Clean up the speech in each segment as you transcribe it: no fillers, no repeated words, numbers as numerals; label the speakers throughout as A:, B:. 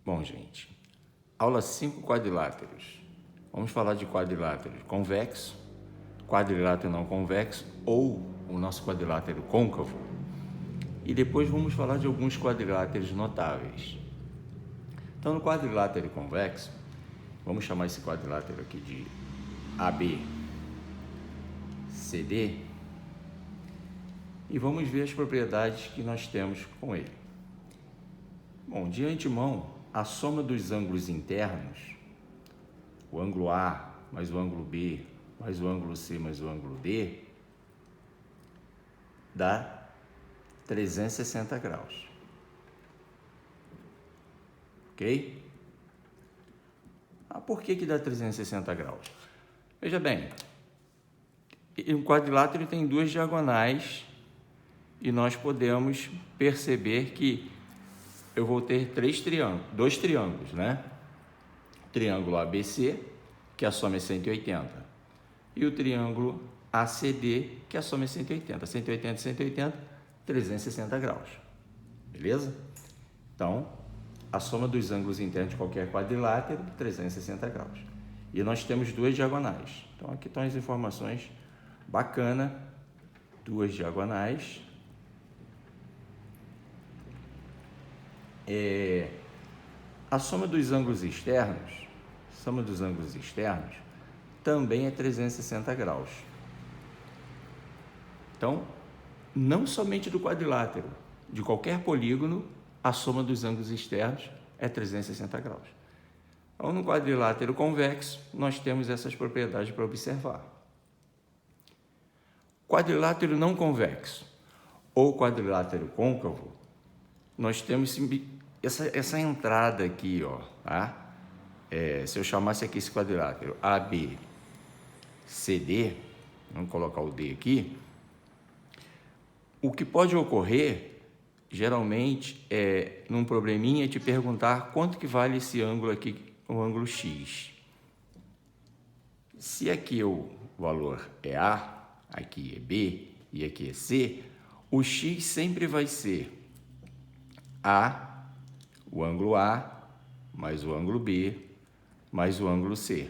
A: Bom, gente, aula 5, quadriláteros. Vamos falar de quadrilátero convexo, quadrilátero não convexo ou o nosso quadrilátero côncavo. E depois vamos falar de alguns quadriláteros notáveis. Então, no quadrilátero convexo, vamos chamar esse quadrilátero aqui de ABCD e vamos ver as propriedades que nós temos com ele. Bom, de antemão, a soma dos ângulos internos, o ângulo A mais o ângulo B, mais o ângulo C mais o ângulo D, dá 360 graus. Ok? Por que dá 360 graus? Veja bem, o quadrilátero tem duas diagonais e nós podemos perceber que eu vou ter dois triângulos, né? O triângulo ABC, que a soma é 180, e o triângulo ACD, que a soma é 180. 180 e 180, 360 graus. Beleza? Então, a soma dos ângulos internos de qualquer quadrilátero, 360 graus. E nós temos duas diagonais. Então, aqui estão as informações bacanas. Duas diagonais. A soma dos ângulos externos, também é 360 graus. Então, não somente do quadrilátero, de qualquer polígono, a soma dos ângulos externos é 360 graus. Então, no quadrilátero convexo, nós temos essas propriedades para observar. Quadrilátero não convexo ou quadrilátero côncavo, nós temos essa entrada aqui, ó, tá? Se eu chamasse aqui esse quadrilátero ABCD, vamos colocar o D aqui, o que pode ocorrer, geralmente, num probleminha, te perguntar quanto que vale esse ângulo aqui, o ângulo X. Se aqui o valor é A, aqui é B e aqui é C, o X sempre vai ser A, o ângulo A, mais o ângulo B, mais o ângulo C.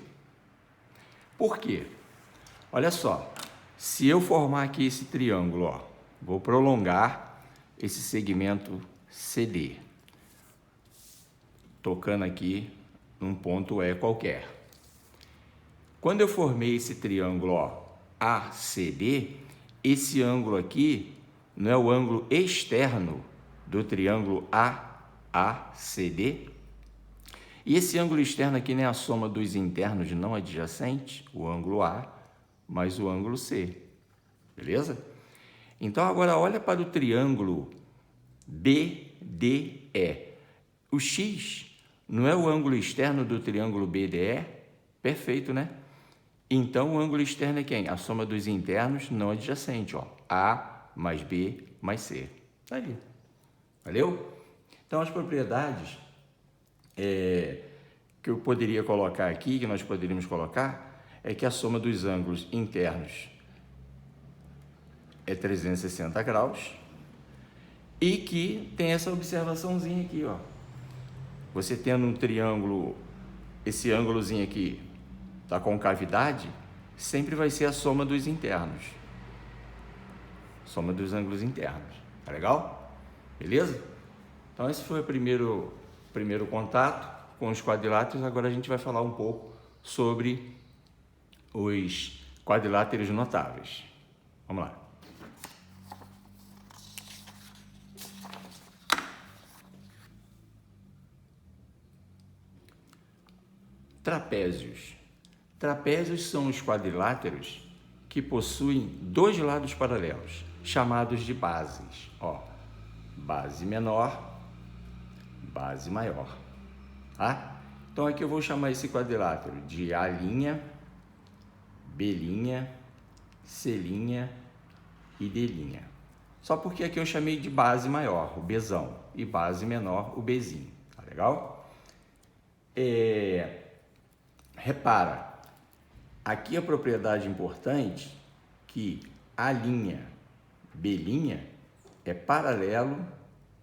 A: Por quê? Olha só, se eu formar aqui esse triângulo, ó, vou prolongar esse segmento CD, tocando aqui num ponto E qualquer. Quando eu formei esse triângulo, ó, ACD, esse ângulo aqui não é o ângulo externo do triângulo AACD? E esse ângulo externo aqui não é a soma dos internos não adjacentes, o ângulo A, mais o ângulo C. Beleza? Então, agora olha para o triângulo BDE. O X não é o ângulo externo do triângulo BDE? Perfeito, né? Então, o ângulo externo é quem? A soma dos internos não adjacentes, ó. A mais B mais C. Tá ali. Valeu? Então, as propriedades que eu poderia colocar aqui, que nós poderíamos colocar, é que a soma dos ângulos internos é 360 graus e que tem essa observaçãozinha aqui, ó. Você tendo um triângulo, esse ângulozinho aqui da concavidade, sempre vai ser a soma dos internos. Soma dos ângulos internos. Tá legal? Beleza? Então, esse foi o primeiro contato com os quadriláteros. Agora a gente vai falar um pouco sobre os quadriláteros notáveis. Vamos lá. Trapézios. Trapézios são os quadriláteros que possuem dois lados paralelos, chamados de bases. Ó, base menor, base maior. Tá? Então, aqui eu vou chamar esse quadrilátero de A', B', C' e D'. Só porque aqui eu chamei de base maior, o Bzão, e base menor, o Bzinho. Tá legal? Repara, aqui a propriedade importante que A', B' é paralelo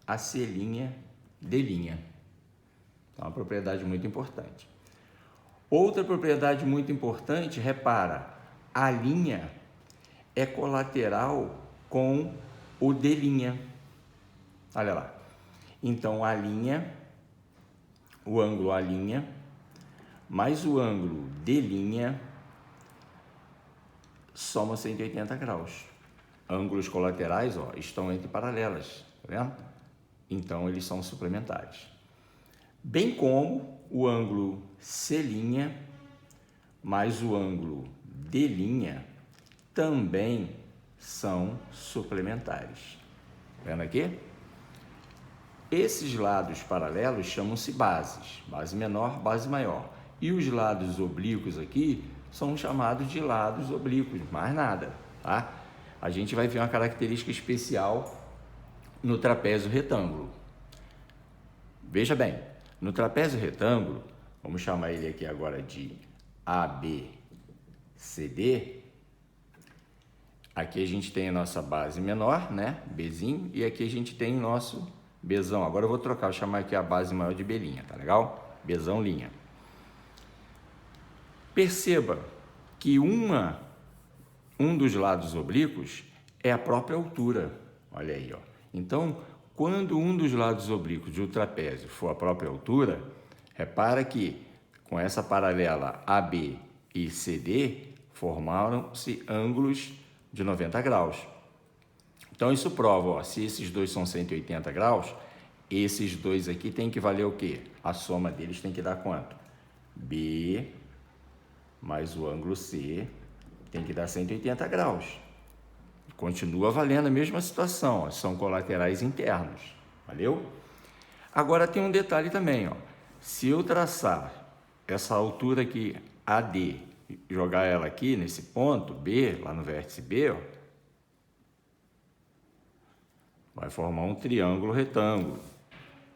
A: a C', D'. Então, é uma propriedade muito importante. Outra propriedade muito importante, repara, a linha é colateral com o D'. Olha lá. Então, a linha, o ângulo A' mais o ângulo D' soma 180 graus. Ângulos colaterais, ó, estão entre paralelas, tá vendo? Então, eles são suplementares. Bem como o ângulo C' mais o ângulo D' também são suplementares. Tá vendo aqui? Esses lados paralelos chamam-se bases, base menor, base maior. E os lados oblíquos aqui são chamados de lados oblíquos, mais nada, tá? A gente vai ver uma característica especial no trapézio retângulo. Veja bem, no trapézio retângulo, vamos chamar ele aqui agora de ABCD. Aqui a gente tem a nossa base menor, né, Bzinho, e aqui a gente tem o nosso Bzão. Agora eu vou trocar, vou chamar aqui a base maior de B', tá legal? Bzão linha. Perceba que um dos lados oblíquos é a própria altura. Olha aí, ó. Então, quando um dos lados oblíquos do trapézio for a própria altura, repara que com essa paralela AB e CD formaram-se ângulos de 90 graus. Então, isso prova, ó, se esses dois são 180 graus, esses dois aqui tem que valer o quê? A soma deles tem que dar quanto? B mais o ângulo C tem que dar 180 graus. Continua valendo a mesma situação, ó, são colaterais internos, valeu? Agora tem um detalhe também, ó. Se eu traçar essa altura aqui, AD, jogar ela aqui nesse ponto, B, lá no vértice B, ó, vai formar um triângulo retângulo.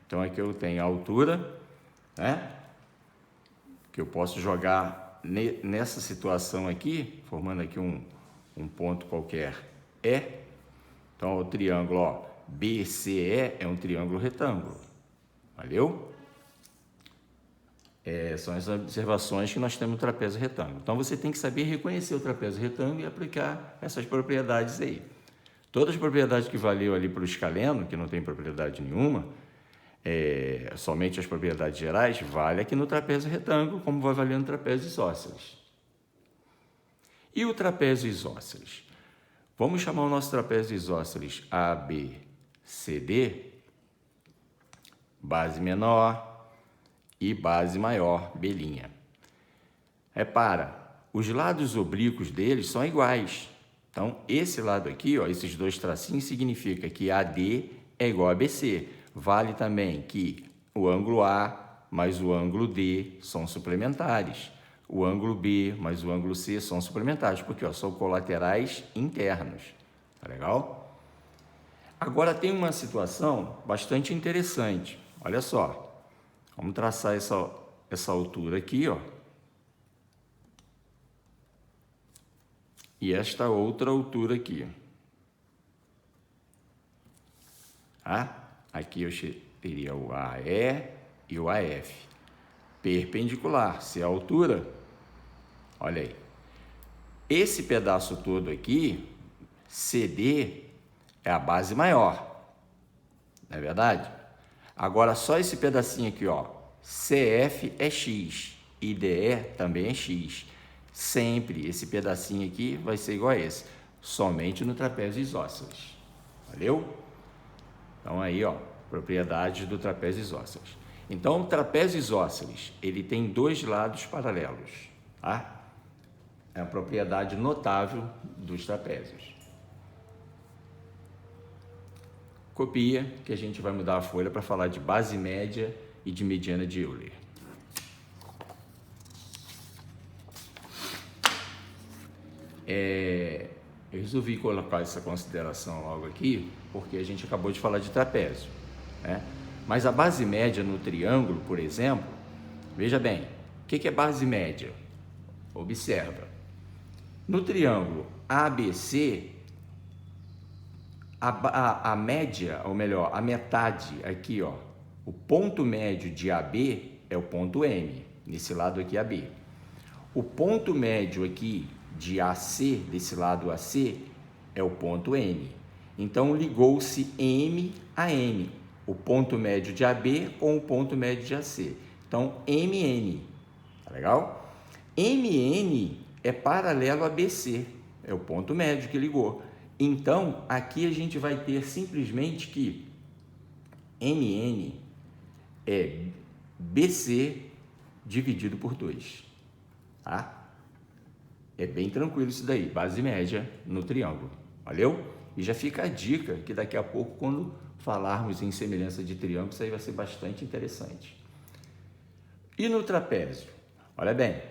A: Então aqui eu tenho a altura, né? Que eu posso jogar nessa situação aqui, formando aqui um ponto qualquer, E. Então o triângulo, ó, BCE é um triângulo retângulo. Valeu? São as observações que nós temos no trapézio retângulo. Então você tem que saber reconhecer o trapézio retângulo e aplicar essas propriedades aí. Todas as propriedades que valeu ali para o escaleno, que não tem propriedade nenhuma, somente as propriedades gerais, vale aqui no trapézio retângulo, como vai valer no trapézio isósceles. E o trapézio isósceles? Vamos chamar o nosso trapézio isósceles ABCD, base menor e base maior, B'. Repara, os lados oblíquos deles são iguais. Então, esse lado aqui, ó, esses dois tracinhos, significa que AD é igual a BC. Vale também que o ângulo A mais o ângulo D são suplementares. O ângulo B mais o ângulo C são suplementares, porque ó, são colaterais internos. Tá legal? Agora tem uma situação bastante interessante. Olha só. Vamos traçar essa altura aqui, ó. E esta outra altura aqui. Aqui eu teria o AE e o AF. Perpendicular, se é a altura, olha aí. Esse pedaço todo aqui, CD, é a base maior. Não é verdade? Agora, só esse pedacinho aqui, ó, CF é X e DE também é X. Sempre esse pedacinho aqui vai ser igual a esse, somente no trapézio isósceles. Valeu? Então aí, ó, propriedades do trapézio isósceles. Então, o trapézio isósceles, ele tem dois lados paralelos, tá? É uma propriedade notável dos trapézios. Copia, que a gente vai mudar a folha para falar de base média e de mediana de Euler. Eu resolvi colocar essa consideração logo aqui, porque a gente acabou de falar de trapézio, né? Mas a base média no triângulo, por exemplo, veja bem, o que é base média? Observa. No triângulo ABC, a média, ou melhor, a metade aqui, ó, O ponto médio de AB é o ponto M, nesse lado aqui AB. O ponto médio aqui de AC, desse lado AC, é o ponto N. Então, ligou-se M a N, o ponto médio de AB com o ponto médio de AC. Então, MN, tá legal? MN é paralelo a BC, é o ponto médio que ligou. Então, aqui a gente vai ter simplesmente que MN é BC dividido por 2, tá? É bem tranquilo isso daí, base média no triângulo, valeu? E já fica a dica que daqui a pouco, quando falarmos em semelhança de triângulo, isso aí vai ser bastante interessante. E no trapézio? Olha bem,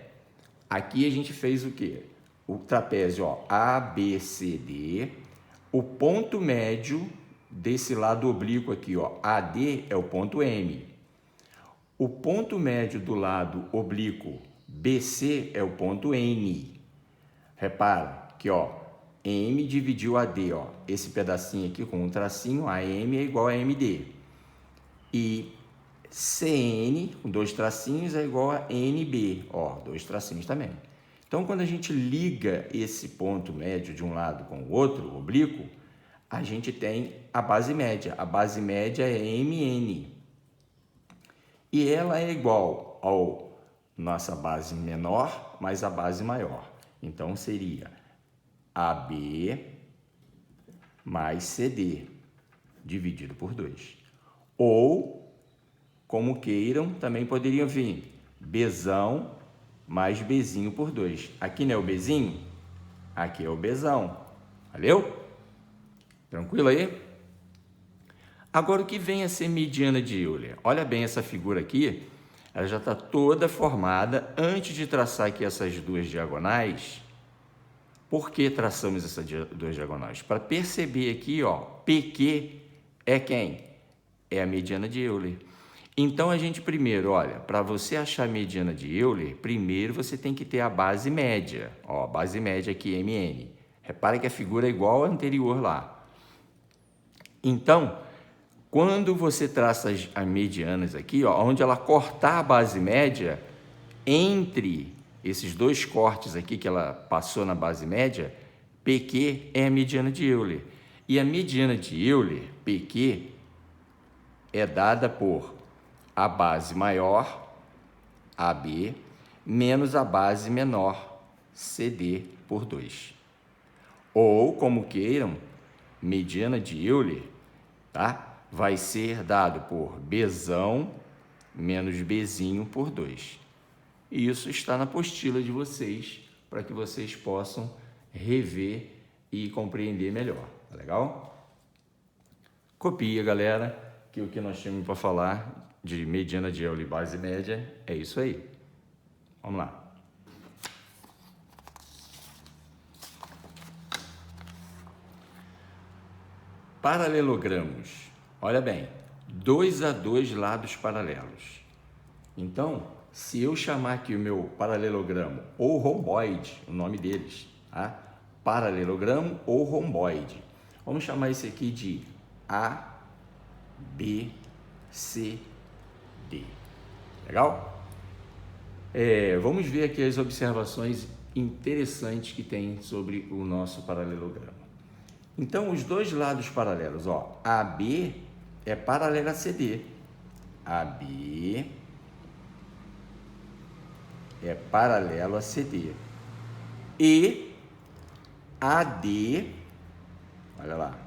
A: aqui a gente fez o quê? O trapézio, ó, ABCD, o ponto médio desse lado oblíquo aqui, ó, AD é o ponto M. O ponto médio do lado oblíquo BC é o ponto N. Repara que, ó, M dividiu AD, ó, esse pedacinho aqui com um tracinho, AM é igual a MD. E CN, com 2 tracinhos, é igual a NB, ó, 2 tracinhos também. Então, quando a gente liga esse ponto médio de um lado com o outro, oblíquo, a gente tem a base média. A base média é MN. E ela é igual ao nossa base menor mais a base maior. Então, seria AB mais CD, dividido por 2. Ou, como queiram, também poderiam vir Bzão mais Bzinho por 2. Aqui não é o Bzinho? Aqui é o Bzão. Valeu? Tranquilo aí? Agora, o que vem a ser mediana de Euler? Olha bem essa figura aqui, ela já está toda formada. Antes de traçar aqui essas duas diagonais, por que traçamos essas duas diagonais? Para perceber aqui, ó, PQ é quem? É a mediana de Euler. Então, a gente primeiro, olha, para você achar a mediana de Euler, primeiro você tem que ter a base média. Ó, base média aqui, MN. Repara que a figura é igual à anterior lá. Então, quando você traça as medianas aqui, ó, onde ela cortar a base média, entre esses dois cortes aqui que ela passou na base média, PQ é a mediana de Euler. E a mediana de Euler, PQ, é dada por a base maior, AB, menos a base menor, CD, por 2. Ou, como queiram, mediana de Euler, tá? Vai ser dado por Bzão menos Bzinho por 2. E isso está na apostila de vocês, para que vocês possam rever e compreender melhor, tá legal? Copia, galera, que o que nós tínhamos para falar de mediana de Euler e base média é isso aí. Vamos lá. Paralelogramos. Olha bem, 2 a 2 lados paralelos. Então, se eu chamar aqui o meu paralelogramo ou romboide, o nome deles, tá? Paralelogramo ou romboide. Vamos chamar esse aqui de A, B, C, D. Legal? Vamos ver aqui as observações interessantes que tem sobre o nosso paralelogramo. Então, os dois lados paralelos, ó, AB é paralelo a CD. AB é paralelo a CD. E AD, olha lá,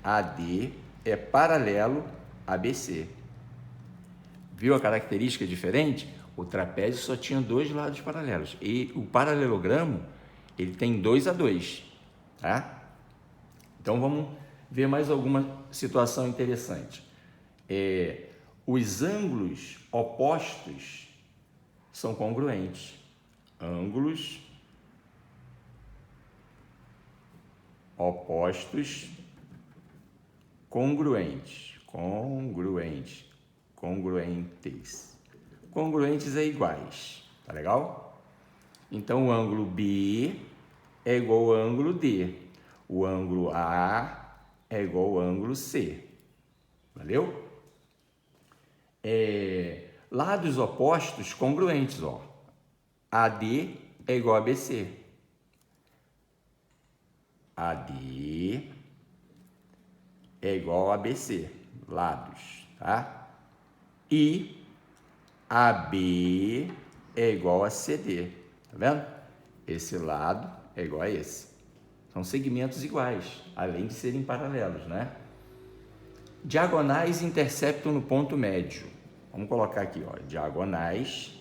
A: AD é paralelo a BC. Viu a característica diferente? O trapézio só tinha 2 lados paralelos. E o paralelogramo, ele tem 2 a 2, tá? Então, vamos ver mais alguma situação interessante. Os ângulos opostos são congruentes. Ângulos opostos congruentes. Congruentes é iguais. Tá legal? Então, o ângulo B é igual ao ângulo D. O ângulo A é igual ao ângulo C. Valeu? lados opostos congruentes, ó. AD é igual a BC. AD é igual a BC, lados, tá? E AB é igual a CD, tá vendo? Esse lado é igual a esse. São segmentos iguais, além de serem paralelos, né? Diagonais interceptam no ponto médio. Vamos colocar aqui, ó, diagonais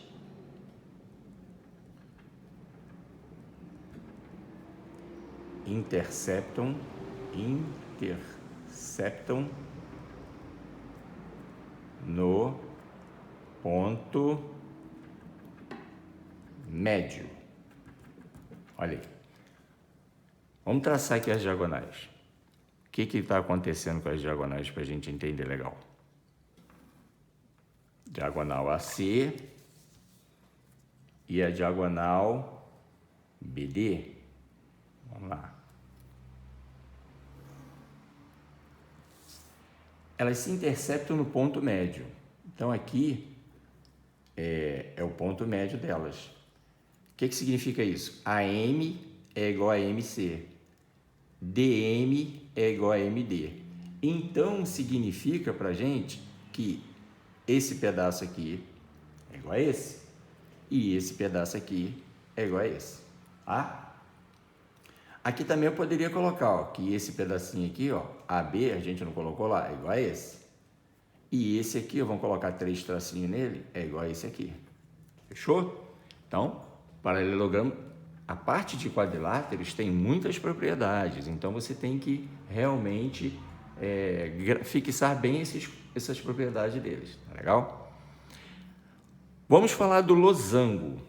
A: interceptam no ponto médio. Olha aí. Vamos traçar aqui as diagonais. O que está acontecendo com as diagonais para a gente entender legal? Diagonal AC e a diagonal BD. Vamos lá. Elas se interceptam no ponto médio. Então, aqui é o ponto médio delas. O que significa isso? AM é igual a MC. DM é igual a MD. Então, significa para a gente que esse pedaço aqui é igual a esse. E esse pedaço aqui é igual a esse. Tá? Aqui também eu poderia colocar, ó, que esse pedacinho aqui, ó, AB, a gente não colocou lá, é igual a esse. E esse aqui, vamos colocar 3 tracinhos nele, é igual a esse aqui. Fechou? Então, paralelogramo, a parte de quadriláteros tem muitas propriedades, então você tem que realmente fixar bem essas propriedades deles, tá legal? Vamos falar do losango.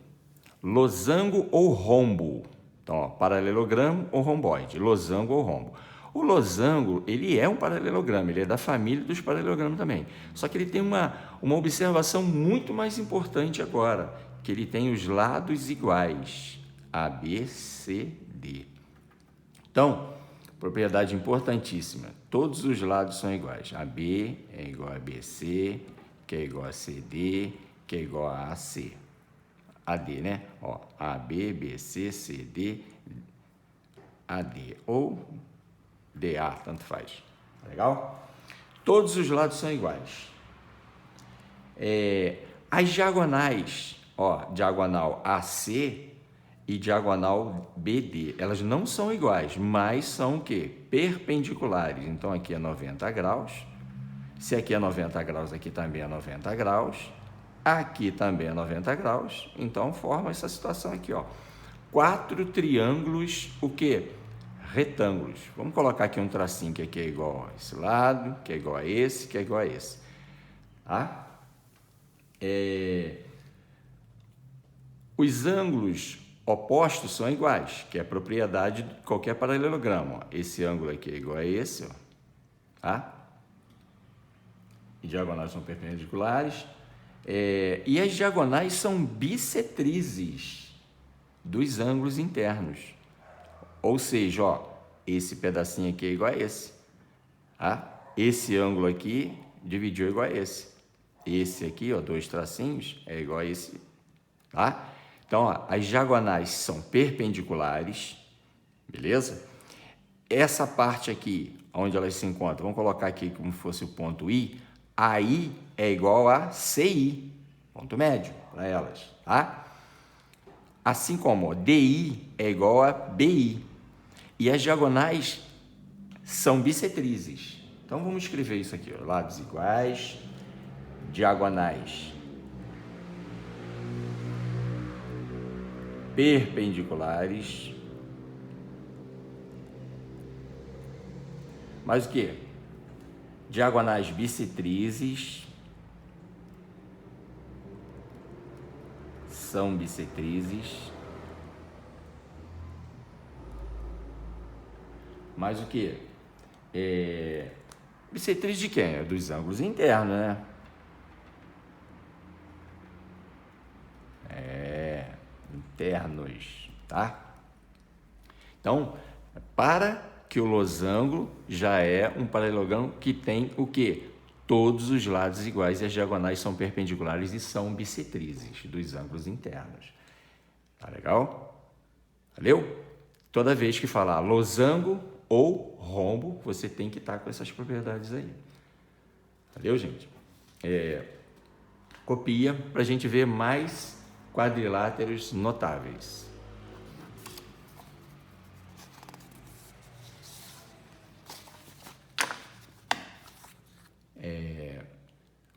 A: Losango ou rombo. Então, ó, paralelogramo ou romboide, losango ou rombo. O losango, ele é um paralelogramo, ele é da família dos paralelogramas também. Só que ele tem uma observação muito mais importante agora, que ele tem os lados iguais, A, B, C, D. Então, propriedade importantíssima, todos os lados são iguais. AB é igual a BC, que é igual a CD, que é igual a AC. AD, né? Ó, AB, BC, CD, AD ou DA, tanto faz. Legal? Todos os lados são iguais. As diagonais, ó, diagonal AC e diagonal BD, elas não são iguais, mas são o quê? Perpendiculares. Então, aqui é 90 graus. Se aqui é 90 graus, aqui também é 90 graus. Aqui também é 90 graus, então forma essa situação aqui, ó. 4 triângulos, o quê? Retângulos. Vamos colocar aqui um tracinho que aqui é igual a esse lado, que é igual a esse, que é igual a esse. Tá? Os ângulos opostos são iguais, que é a propriedade de qualquer paralelogramo. Ó. Esse ângulo aqui é igual a esse, ó. Tá? E diagonais são perpendiculares. E as diagonais são bissetrizes dos ângulos internos. Ou seja, ó, esse pedacinho aqui é igual a esse. Tá? Esse ângulo aqui dividiu igual a esse. Esse aqui, ó, 2 tracinhos, é igual a esse. Tá? Então, ó, as diagonais são perpendiculares, beleza? Essa parte aqui, onde elas se encontram, vamos colocar aqui como se fosse o ponto I. AI é igual a CI, ponto médio para elas, tá? Assim como ó, DI é igual a BI. E as diagonais são bissetrizes. Então, vamos escrever isso aqui, ó, lados iguais, diagonais perpendiculares. Mais o quê? Diagonais bissetrizes, são bissetrizes. Mais o que? Bissetriz de quem? É dos ângulos internos, né? Internos, tá? Então, para que o losango já é um paralelogramo que tem o quê? todos os lados iguais e as diagonais são perpendiculares e são bissetrizes dos ângulos internos. Tá legal? Valeu? Toda vez que falar losango ou rombo, você tem que estar com essas propriedades aí. Valeu, gente? Copia para a gente ver mais quadriláteros notáveis.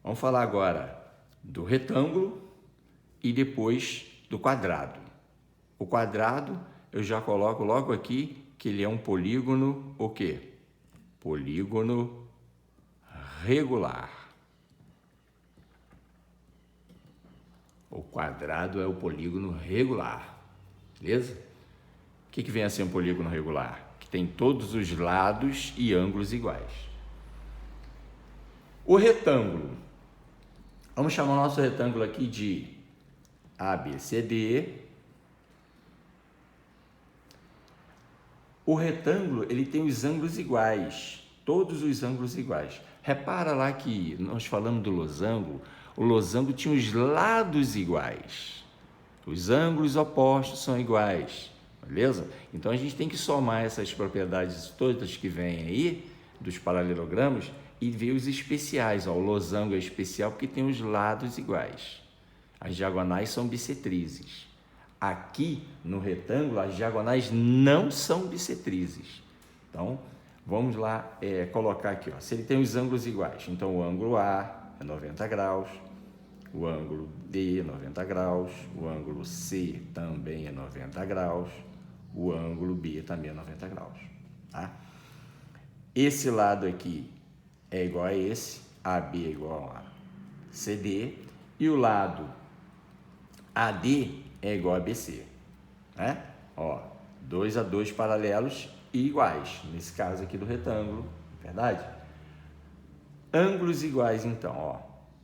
A: Vamos falar agora do retângulo e depois do quadrado. O quadrado eu já coloco logo aqui que ele é um polígono, o quê? Polígono regular. O quadrado é o polígono regular, beleza? O que vem a ser um polígono regular? Que tem todos os lados e ângulos iguais. O retângulo, vamos chamar o nosso retângulo aqui de ABCD. O retângulo, ele tem os ângulos iguais, todos os ângulos iguais. Repara lá que nós falamos do losango, o losango tinha os lados iguais, os ângulos opostos são iguais, beleza? Então a gente tem que somar essas propriedades todas que vêm aí, dos paralelogramas, e ver os especiais. Ó, o losango é especial porque tem os lados iguais, as diagonais são bissetrizes. Aqui no retângulo, as diagonais não são bissetrizes. Então, vamos lá colocar aqui. Ó. Se ele tem os ângulos iguais, então o ângulo A é 90 graus, o ângulo D é 90 graus, o ângulo C também é 90 graus, o ângulo B também é 90 graus. Tá? Esse lado aqui é igual a esse, AB é igual a CD, e o lado AD é igual a BC, né? Ó, 2 a 2 paralelos e iguais, nesse caso aqui do retângulo, verdade? Ângulos iguais, então, ó,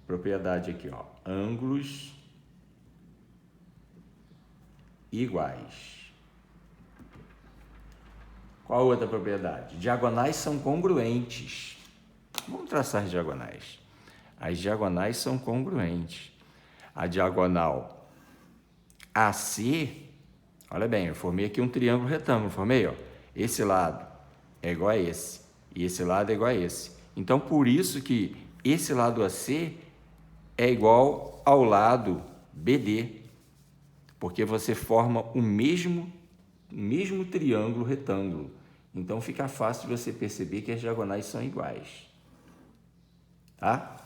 A: propriedade aqui, ó, ângulos iguais. Qual outra propriedade? Diagonais são congruentes. Vamos traçar as diagonais. As diagonais são congruentes. A diagonal AC, olha bem, eu formei aqui um triângulo retângulo, formei, ó. Esse lado é igual a esse, e esse lado é igual a esse. Então, por isso que esse lado AC é igual ao lado BD, porque você forma o mesmo triângulo retângulo. Então, fica fácil de você perceber que as diagonais são iguais. Tá?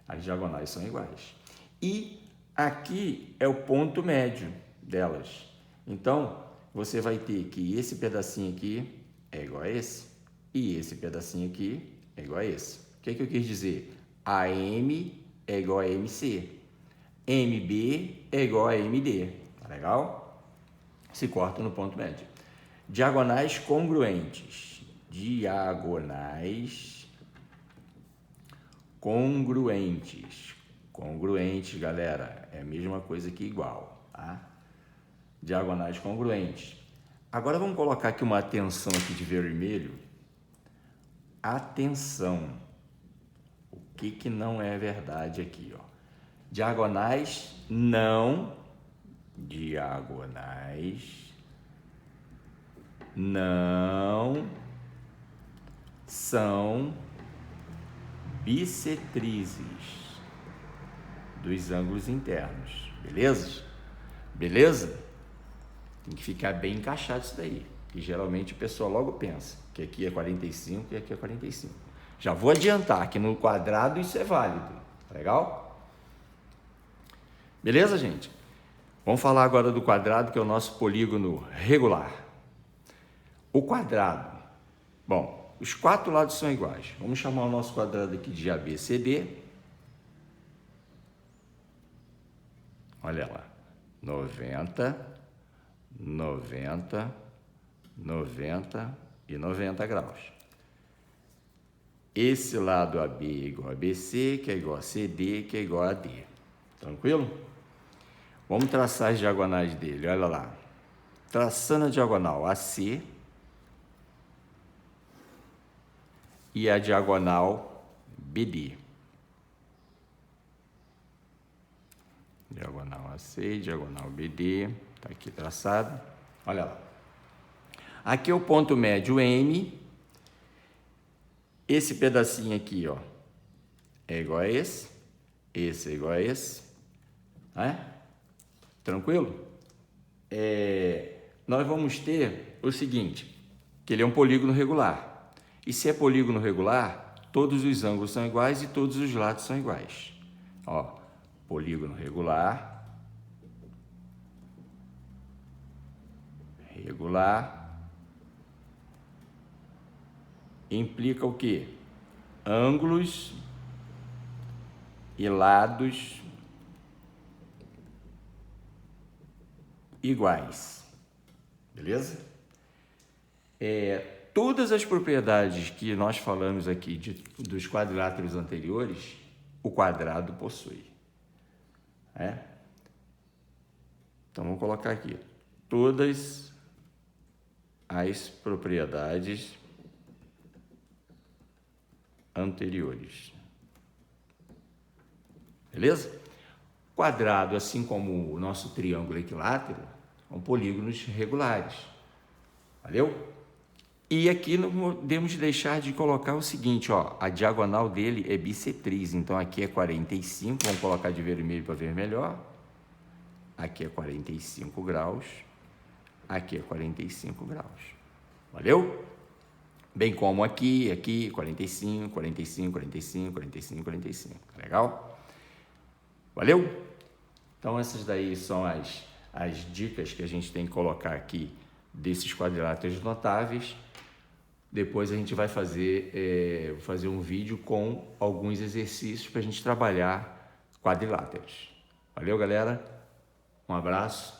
A: As diagonais são iguais. E aqui é o ponto médio delas. Então, você vai ter que esse pedacinho aqui é igual a esse, e esse pedacinho aqui é igual a esse. O que eu quis dizer? AM é igual a MC, MB é igual a MD. Tá legal? Se corta no ponto médio. Diagonais congruentes. Diagonais congruentes. Congruentes, galera, é a mesma coisa que igual, tá? Diagonais congruentes. Agora vamos colocar aqui uma atenção aqui de vermelho. Atenção. O que não é verdade aqui, ó? Diagonais não são bissetrizes dos ângulos internos, beleza? Beleza? Tem que ficar bem encaixado isso daí, que geralmente o pessoal logo pensa que aqui é 45 e aqui é 45. Já vou adiantar que no quadrado isso é válido, tá legal? Beleza, gente? Vamos falar agora do quadrado, que é o nosso polígono regular. O quadrado, bom, os quatro lados são iguais. Vamos chamar o nosso quadrado aqui de ABCD. Olha lá, 90, 90, 90 e 90 graus. Esse lado AB é igual a BC, que é igual a CD, que é igual a D. Tranquilo? Vamos traçar as diagonais dele, olha lá. Traçando a diagonal AC e a diagonal BD. diagonal AC, diagonal BD, está aqui traçado. Olha lá. Aqui é o ponto médio M. Esse pedacinho aqui, ó, é igual a esse é igual a esse, né? Tranquilo? Nós vamos ter o seguinte, que ele é um polígono regular. E se é polígono regular, todos os ângulos são iguais e todos os lados são iguais. Ó, polígono regular, implica o quê? Ângulos e lados iguais, beleza? Todas as propriedades que nós falamos aqui dos quadriláteros anteriores, o quadrado possui. Então, vamos colocar aqui todas as propriedades anteriores. Beleza? Quadrado, assim como o nosso triângulo equilátero, são polígonos regulares. Valeu? E aqui não podemos deixar de colocar o seguinte, ó, a diagonal dele é bissetriz, então aqui é 45, vamos colocar de vermelho para ver melhor. Aqui é 45 graus, aqui é 45 graus. Valeu? Bem como aqui, 45, 45, 45, 45, 45. Legal? Valeu? Então, essas daí são as dicas que a gente tem que colocar aqui desses quadriláteros notáveis. Depois a gente vai fazer um vídeo com alguns exercícios para a gente trabalhar quadriláteros. Valeu, galera? Um abraço,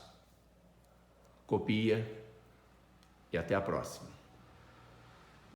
A: copia e até a próxima.